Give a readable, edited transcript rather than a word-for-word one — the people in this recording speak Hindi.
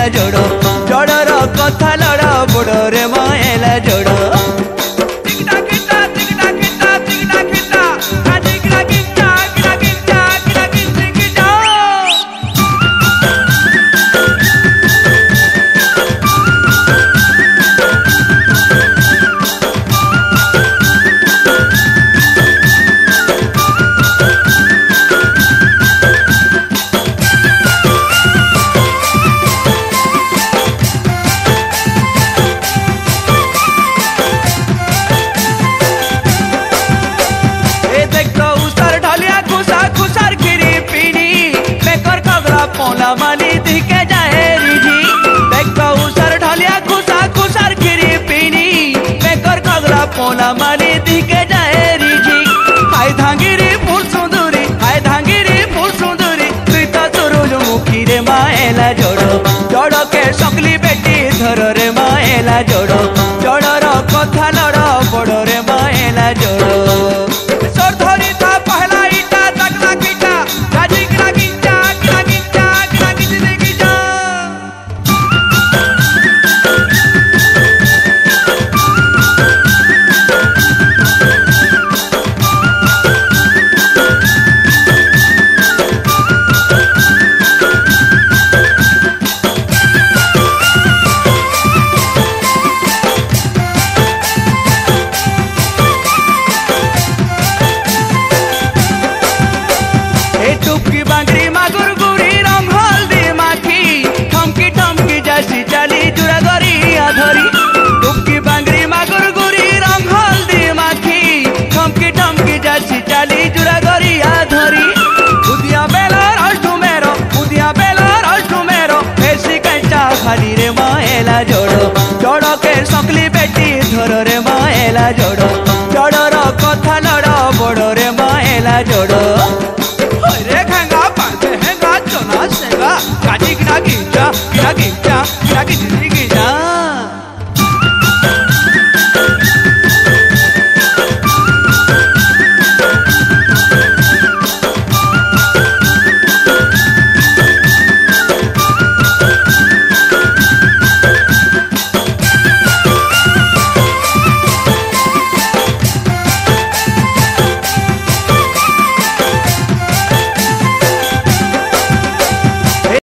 मायला जोड़ो जोड़र कथा लड़ बड़ रे मायला जोड़ो पोला माली दिखे जाए रिझी देखो उसर ढलिया खुशा खुशार खिरी पीनी बेकर खगरा पोला माली दिखे जाए रिझी हाय धांगिरी फूल सुंदरी तुई तो सुरुज मुखी रे माएला जोड़ो जोड़ो के सकली बेटी धर रे माएला जोड़ो जोड़र कथा लड़ बड़ रे माएला जोड़ो सोर धरी था पहला ईटा तकला कीटा राजी गिरा गिंचा टुकी बांगड़ी